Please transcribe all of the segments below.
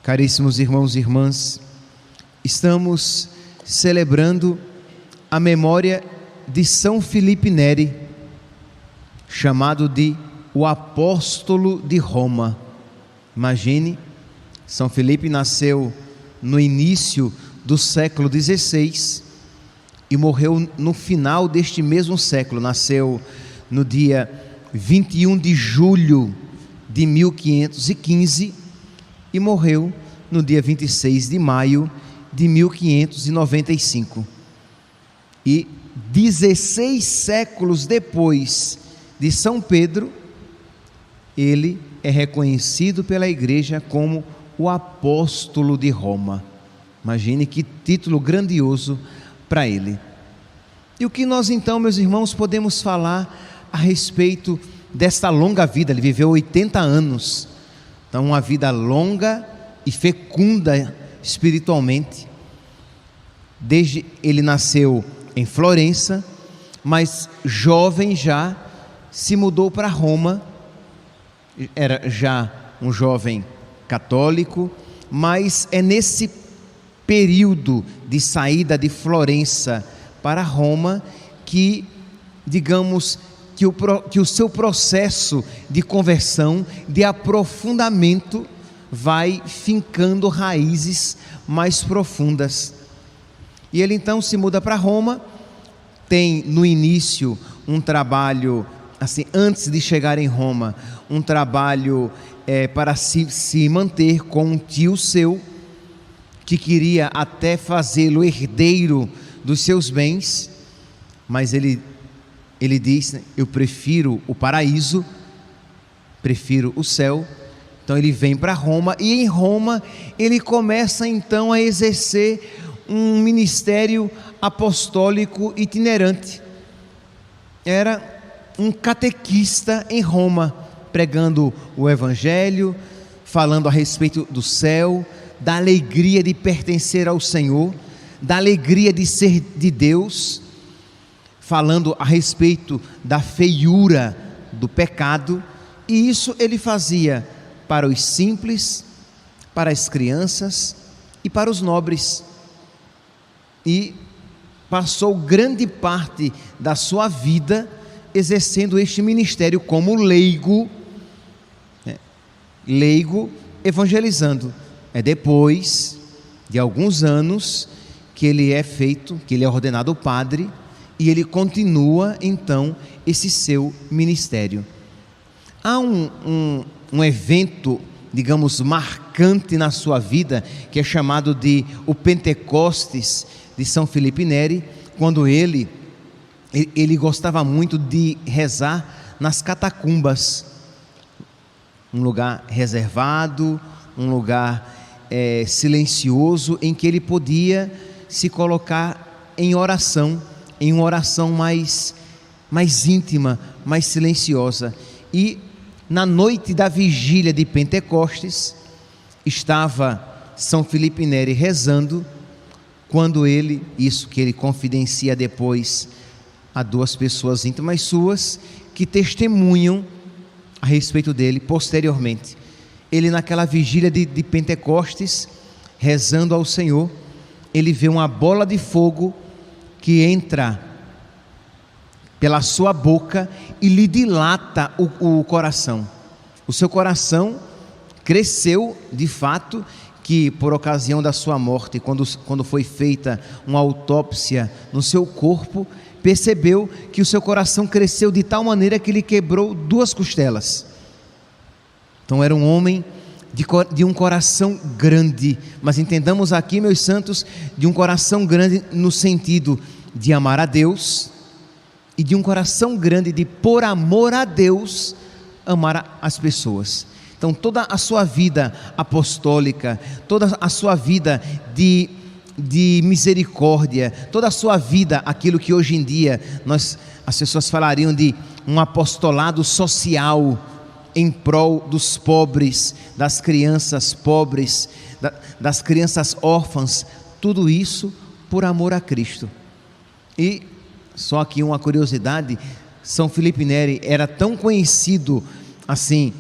Caríssimos irmãos e irmãs, estamos celebrando a memória de São Filipe Neri, chamado de o Apóstolo de Roma. Imagine, São Filipe nasceu no início do século XVI e morreu no final deste mesmo século. Nasceu no dia 21 de julho de 1515 e morreu no dia 26 de maio de 1595. E 16 séculos depois de São Pedro, ele é reconhecido pela Igreja como o Apóstolo de Roma. Imagine que título grandioso para ele. E o que nós então, meus irmãos, podemos falar a respeito desta longa vida? Ele viveu 80 anos, então uma vida longa e fecunda espiritualmente. Desde ele nasceu em Florença, mas jovem já se mudou para Roma. Era já um jovem católico, mas é nesse período de saída de Florença para Roma que, digamos, que o seu processo de conversão, de aprofundamento, vai fincando raízes mais profundas. E ele então se muda para Roma, tem no início um trabalho, assim, antes de chegar em Roma, um trabalho para se manter com um tio seu, que queria até fazê-lo herdeiro dos seus bens, mas ele diz: eu prefiro o paraíso, prefiro o céu. Então ele vem para Roma, e em Roma ele começa então a exercer um ministério apostólico itinerante. Era um catequista em Roma, pregando o Evangelho, falando a respeito do céu, da alegria de pertencer ao Senhor, da alegria de ser de Deus, falando a respeito da feiura do pecado. E isso ele fazia para os simples, para as crianças e para os nobres. E passou grande parte da sua vida exercendo este ministério como leigo evangelizando. É depois de alguns anos que ele é ordenado padre, e ele continua então esse seu ministério. Há um evento, digamos, marcante na sua vida, que é chamado de o Pentecostes de São Filipe Neri, quando ele gostava muito de rezar nas catacumbas, um lugar reservado, um lugar silencioso, em que ele podia se colocar em oração, em uma oração mais íntima, mais silenciosa. E na noite da vigília de Pentecostes, estava São Filipe Neri rezando, quando isso que ele confidencia depois a duas pessoas íntimas suas, que testemunham a respeito dele posteriormente. Ele, naquela vigília de Pentecostes, rezando ao Senhor, ele vê uma bola de fogo que entra pela sua boca e lhe dilata o coração. O seu coração cresceu de fato, que por ocasião da sua morte, quando foi feita uma autópsia no seu corpo, percebeu que o seu coração cresceu de tal maneira que ele quebrou 2 costelas. Então era um homem de um coração grande, mas entendamos aqui, meus santos, de um coração grande no sentido de amar a Deus, e de um coração grande de, por amor a Deus, amar as pessoas. Então toda a sua vida apostólica, toda a sua vida de misericórdia, toda a sua vida, aquilo que hoje em dia as pessoas falariam de um apostolado social em prol dos pobres, das crianças pobres, das crianças órfãs, tudo isso por amor a Cristo. E só aqui uma curiosidade: São Filipe Neri era tão conhecido assim,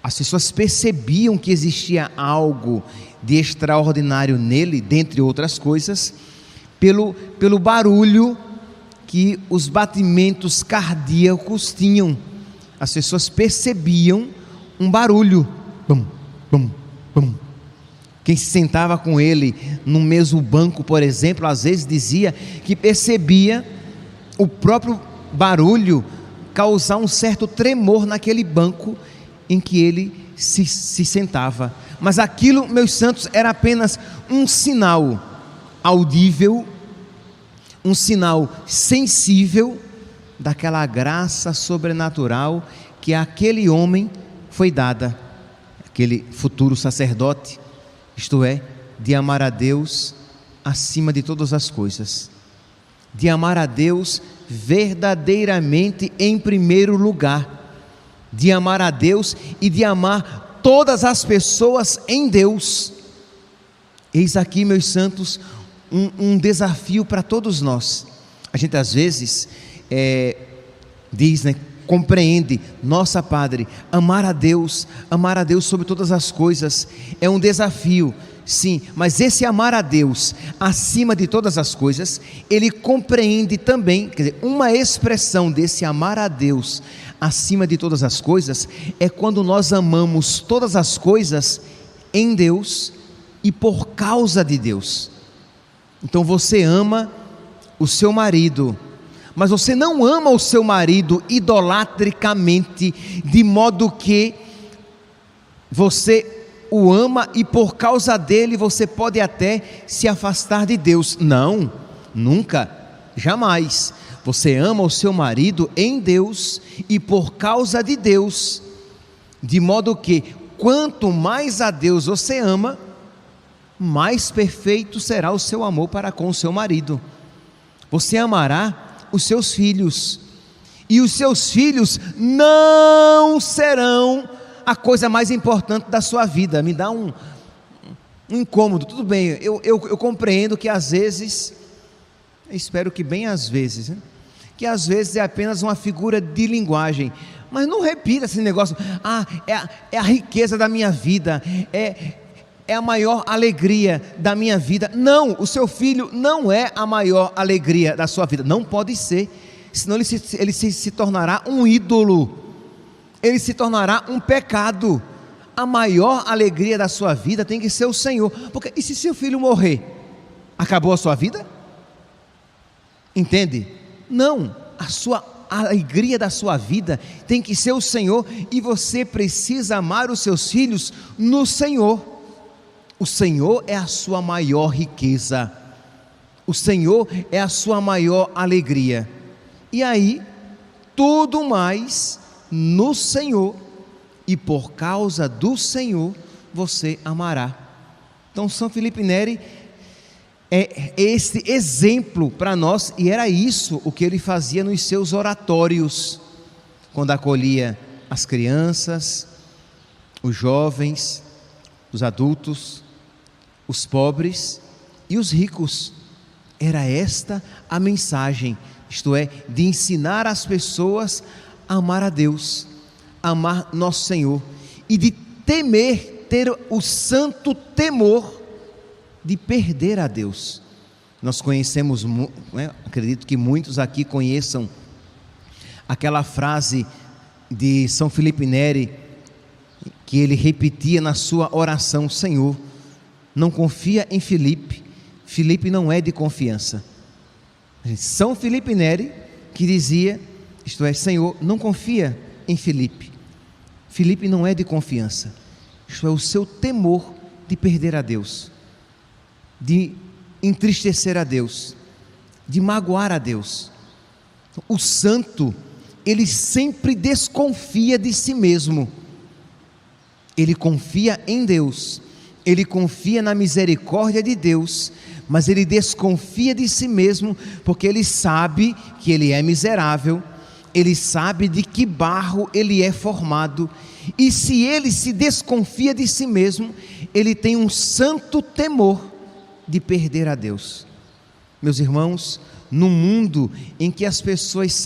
as pessoas percebiam que existia algo de extraordinário nele, dentre outras coisas, pelo barulho que os batimentos cardíacos tinham. As pessoas percebiam um barulho. Bum, bum, bum. Quem se sentava com ele no mesmo banco, por exemplo, às vezes dizia que percebia o próprio barulho causar um certo tremor naquele banco em que ele se sentava. Mas aquilo, meus santos, era apenas um sinal audível, um sinal sensível daquela graça sobrenatural que àquele homem foi dada, aquele futuro sacerdote, isto é, de amar a Deus acima de todas as coisas, de amar a Deus verdadeiramente em primeiro lugar, de amar a Deus e de amar todas as pessoas em Deus. Eis aqui, meus santos, um desafio para todos nós. A gente às vezes diz, compreende, nossa Padre, amar a Deus sobre todas as coisas, é um desafio, sim, mas esse amar a Deus acima de todas as coisas, ele compreende também, quer dizer, uma expressão desse amar a Deus acima de todas as coisas, é quando nós amamos todas as coisas em Deus e por causa de Deus. Então você ama o seu marido, mas você não ama o seu marido idolatricamente, de modo que você o ama e por causa dele você pode até se afastar de Deus. Não, nunca, jamais. Você ama o seu marido em Deus e por causa de Deus, de modo que quanto mais a Deus você ama, mais perfeito será o seu amor para com o seu marido. Você amará os seus filhos, e os seus filhos não serão a coisa mais importante da sua vida. Me dá um incômodo, tudo bem, eu compreendo que às vezes, espero que bem às vezes, que às vezes é apenas uma figura de linguagem, mas não repita esse negócio, é a riqueza da minha vida, é a maior alegria da minha vida. Não, o seu filho não é a maior alegria da sua vida, não pode ser, senão ele se tornará um ídolo, ele se tornará um pecado. A maior alegria da sua vida tem que ser o Senhor, porque e se seu filho morrer, acabou a sua vida? Entende? Não, a alegria da sua vida tem que ser o Senhor, e você precisa amar os seus filhos no Senhor. O Senhor é a sua maior riqueza, o Senhor é a sua maior alegria, e aí tudo mais no Senhor, e por causa do Senhor você amará. Então São Felipe Neri é esse exemplo para nós, e era isso o que ele fazia nos seus oratórios, quando acolhia as crianças, os jovens, os adultos, os pobres e os ricos. Era esta a mensagem, isto é, de ensinar as pessoas a amar a Deus, a amar nosso Senhor, e de temer, ter o santo temor de perder a Deus. Nós conhecemos, acredito que muitos aqui conheçam aquela frase de São Felipe Neri, que ele repetia na sua oração: Senhor, não confia em Felipe, Felipe não é de confiança. São Felipe Neri que dizia, isto é, Senhor, não confia em Felipe, Felipe não é de confiança. Isto é, o seu temor de perder a Deus, de entristecer a Deus, de magoar a Deus. O santo, ele sempre desconfia de si mesmo, ele confia em Deus, ele confia na misericórdia de Deus, mas ele desconfia de si mesmo, porque ele sabe que ele é miserável, ele sabe de que barro ele é formado, e se ele se desconfia de si mesmo, ele tem um santo temor de perder a Deus. Meus irmãos, no mundo em que as pessoas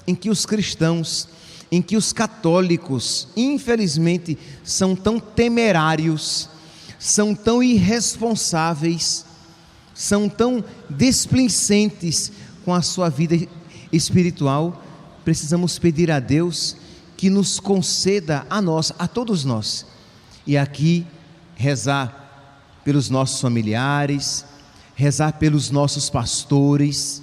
em que os cristãos em que os católicos, infelizmente, são tão temerários, são tão irresponsáveis, são tão displicentes com a sua vida espiritual. Precisamos pedir a Deus que nos conceda a nós, a todos nós, e aqui rezar pelos nossos familiares, rezar pelos nossos pastores,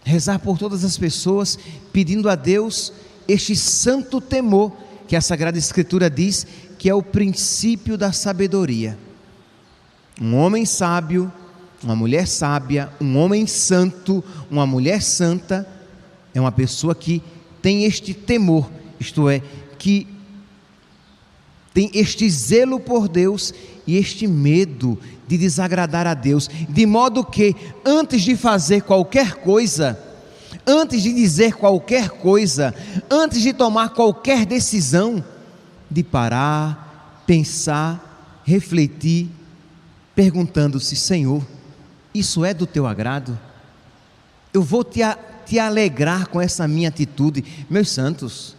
rezar por todas as pessoas, pedindo a Deus este santo temor que a Sagrada Escritura diz que é o princípio da sabedoria. Um homem sábio, uma mulher sábia, um homem santo, uma mulher santa, é uma pessoa que tem este temor, isto é, que tem este zelo por Deus e este medo de desagradar a Deus, de modo que antes de fazer qualquer coisa, antes de dizer qualquer coisa, antes de tomar qualquer decisão, de parar, pensar, refletir, perguntando-se: Senhor, isso é do teu agrado? Eu vou te alegrar com essa minha atitude? Meus santos,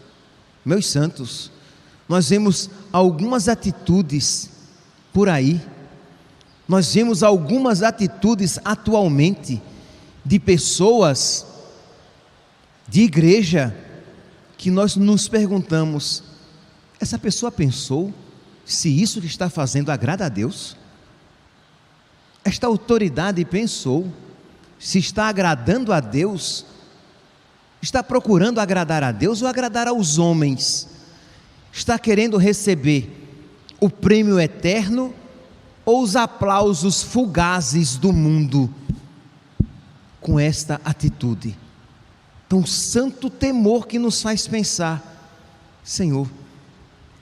nós vemos algumas atitudes por aí, nós vemos algumas atitudes atualmente de pessoas, de igreja, que nós nos perguntamos: essa pessoa pensou se isso que está fazendo agrada a Deus? Esta autoridade pensou se está agradando a Deus? Está procurando agradar a Deus ou agradar aos homens? Está querendo receber o prêmio eterno ou os aplausos fugazes do mundo? Com esta atitude, então, santo temor que nos faz pensar: Senhor,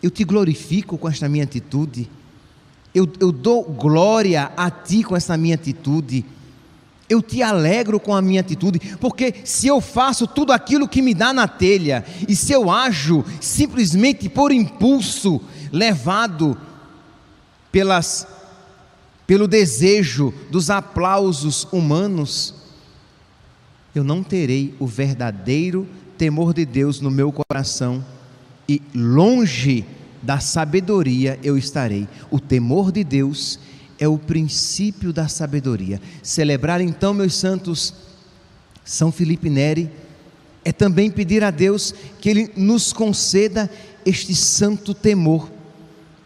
eu te glorifico com esta minha atitude, eu dou glória a ti com essa minha atitude, eu te alegro com a minha atitude, porque se eu faço tudo aquilo que me dá na telha, e se eu ajo simplesmente por impulso, levado pelo desejo dos aplausos humanos, eu não terei o verdadeiro temor de Deus no meu coração, e longe da sabedoria eu estarei. O temor de Deus é o princípio da sabedoria. Celebrar então, meus santos, São Filipe Neri, é também pedir a Deus que Ele nos conceda este santo temor,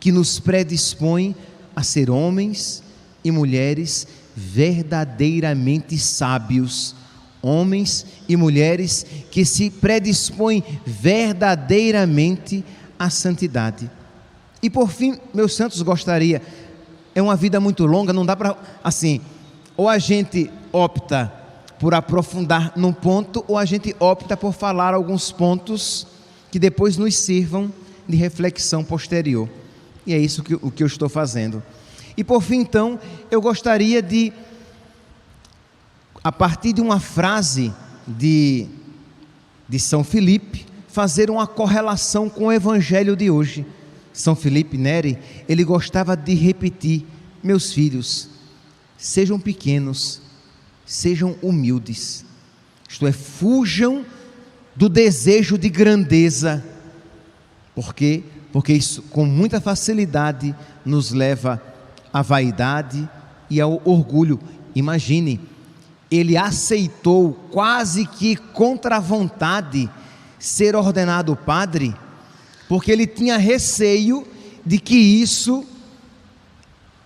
que nos predispõe a ser homens e mulheres verdadeiramente sábios, homens e mulheres que se predispõem verdadeiramente à santidade. E por fim, meus santos, gostaria, é uma vida muito longa, não dá para, assim, ou a gente opta por aprofundar num ponto, ou a gente opta por falar alguns pontos que depois nos sirvam de reflexão posterior, e é isso que eu estou fazendo. E por fim, então, eu gostaria de, a partir de uma frase de São Filipe, fazer uma correlação com o evangelho de hoje. São Filipe Neri, ele gostava de repetir: meus filhos, sejam pequenos, sejam humildes, isto é, fujam do desejo de grandeza, porque isso com muita facilidade nos leva à vaidade e ao orgulho. Imagine, ele aceitou quase que contra a vontade ser ordenado padre, porque ele tinha receio de que isso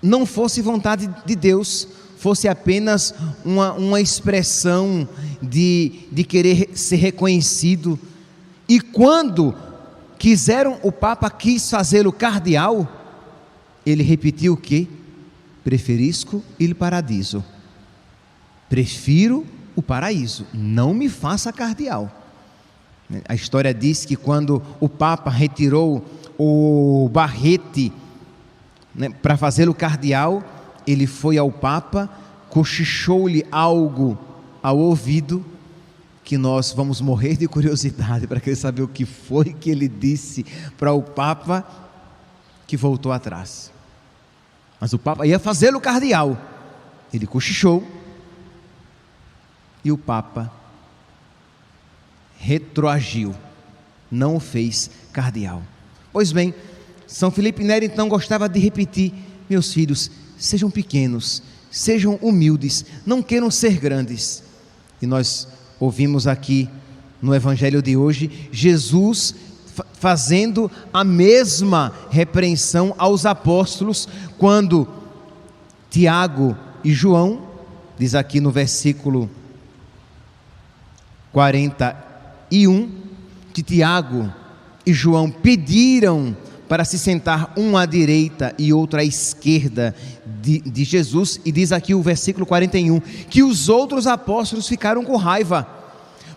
não fosse vontade de Deus, fosse apenas uma expressão de querer ser reconhecido. E quando o Papa quis fazê-lo cardeal, ele repetiu o quê? Preferisco il paradiso, prefiro o paraíso, não me faça cardeal. A história diz que quando o Papa retirou o barrete, para fazê-lo cardeal, ele foi ao Papa, cochichou-lhe algo ao ouvido, que nós vamos morrer de curiosidade para querer saber o que foi que ele disse para o Papa, que voltou atrás. Mas o Papa ia fazê-lo cardeal, ele cochichou, e o Papa retroagiu: não o fez cardeal. Pois bem, São Filipe Neri então gostava de repetir: meus filhos, sejam pequenos, sejam humildes, não queiram ser grandes. E nós ouvimos aqui no Evangelho de hoje, Jesus fazendo a mesma repreensão aos apóstolos, quando Tiago e João, diz aqui no versículo 41, que Tiago e João pediram para se sentar um à direita e outro à esquerda de Jesus, e diz aqui o versículo 41, que os outros apóstolos ficaram com raiva,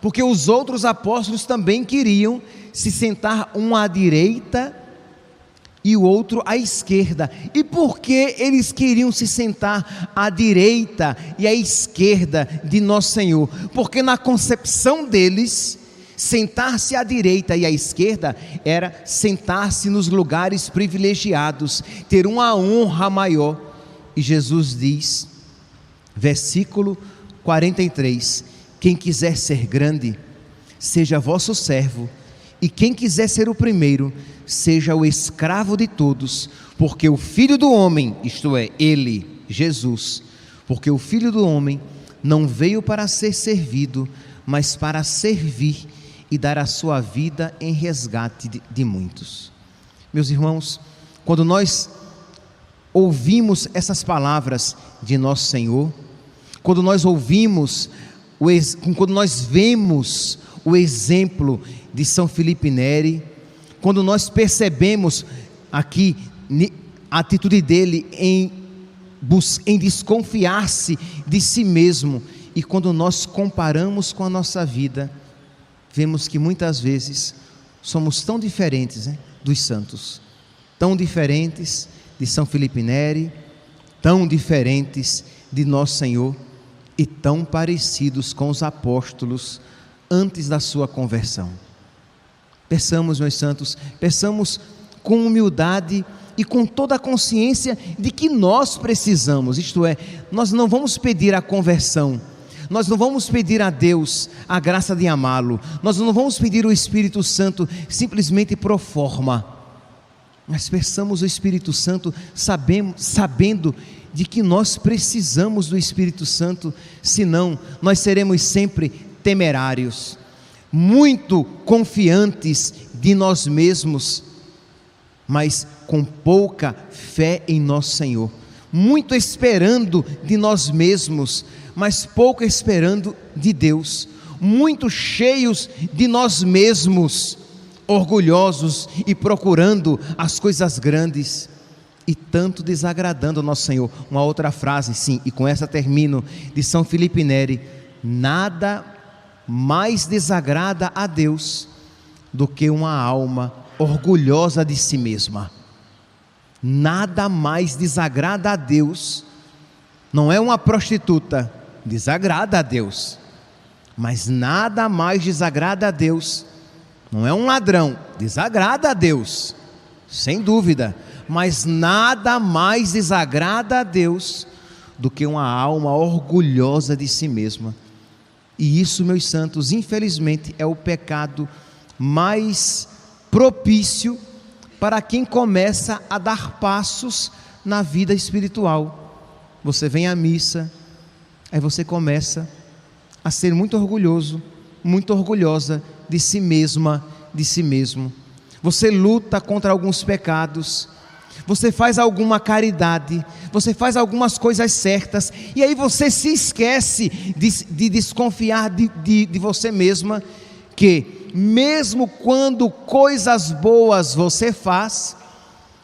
porque os outros apóstolos também queriam se sentar um à direita e o outro à esquerda. E por que eles queriam se sentar à direita e à esquerda de Nosso Senhor? Porque na concepção deles, sentar-se à direita e à esquerda era sentar-se nos lugares privilegiados, ter uma honra maior. E Jesus diz, versículo 43, quem quiser ser grande, seja vosso servo, e quem quiser ser o primeiro, seja o escravo de todos, porque o Filho do Homem, isto é, Ele, Jesus, porque o Filho do Homem não veio para ser servido, mas para servir e dar a sua vida em resgate de muitos. Meus irmãos, quando nós ouvimos essas palavras de Nosso Senhor, quando nós ouvimos, quando nós vemos o exemplo de São Filipe Neri, quando nós percebemos aqui a atitude dele em desconfiar-se de si mesmo, e quando nós comparamos com a nossa vida, vemos que muitas vezes somos tão diferentes, dos santos, tão diferentes de São Filipe Neri, tão diferentes de Nosso Senhor, e tão parecidos com os apóstolos antes da sua conversão. Peçamos, meus santos, peçamos com humildade e com toda a consciência de que nós precisamos, isto é, nós não vamos pedir a conversão, nós não vamos pedir a Deus a graça de amá-lo, nós não vamos pedir o Espírito Santo simplesmente pro forma, mas peçamos o Espírito Santo sabendo de que nós precisamos do Espírito Santo, senão nós seremos sempre temerários, muito confiantes de nós mesmos, mas com pouca fé em Nosso Senhor, muito esperando de nós mesmos, mas pouco esperando de Deus, muito cheios de nós mesmos, orgulhosos e procurando as coisas grandes, e tanto desagradando ao Nosso Senhor. Uma outra frase, sim, e com essa termino, de São Filipe Neri: nada mais desagrada a Deus do que uma alma orgulhosa de si mesma. Nada mais desagrada a Deus, não é uma prostituta, desagrada a Deus, mas nada mais desagrada a Deus, não é um ladrão, desagrada a Deus, sem dúvida, mas nada mais desagrada a Deus do que uma alma orgulhosa de si mesma. E isso, meus santos, infelizmente é o pecado mais propício para quem começa a dar passos na vida espiritual. Você vem à missa, aí você começa a ser muito orgulhoso, muito orgulhosa de si mesma, de si mesmo. Você luta contra alguns pecados, você faz alguma caridade, você faz algumas coisas certas, e aí você se esquece de desconfiar de você mesma, que mesmo quando coisas boas você faz,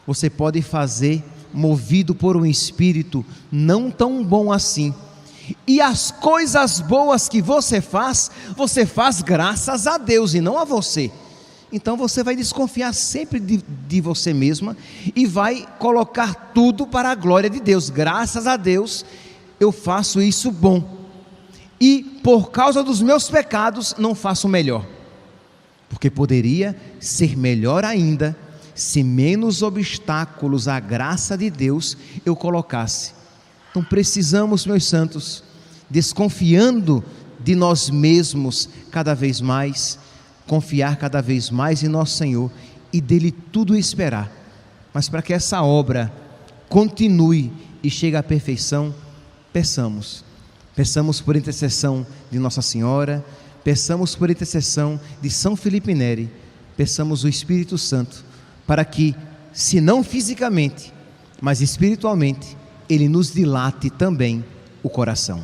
você pode fazer movido por um espírito não tão bom assim, e as coisas boas que você faz graças a Deus e não a você. Então você vai desconfiar sempre de você mesma e vai colocar tudo para a glória de Deus. Graças a Deus eu faço isso bom, e por causa dos meus pecados não faço melhor, porque poderia ser melhor ainda se menos obstáculos à graça de Deus eu colocasse. Então precisamos, meus santos, desconfiando de nós mesmos cada vez mais, confiar cada vez mais em nosso Senhor e dele tudo esperar. Mas para que essa obra continue e chegue à perfeição, peçamos por intercessão de Nossa Senhora, peçamos por intercessão de São Felipe Neri, peçamos o Espírito Santo para que, se não fisicamente, mas espiritualmente, ele nos dilate também o coração.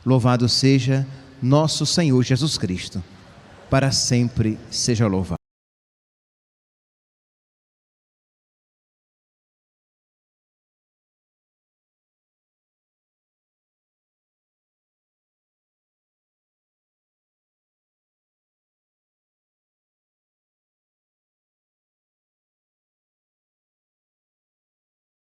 Louvado seja nosso Senhor Jesus Cristo, para sempre seja louvado.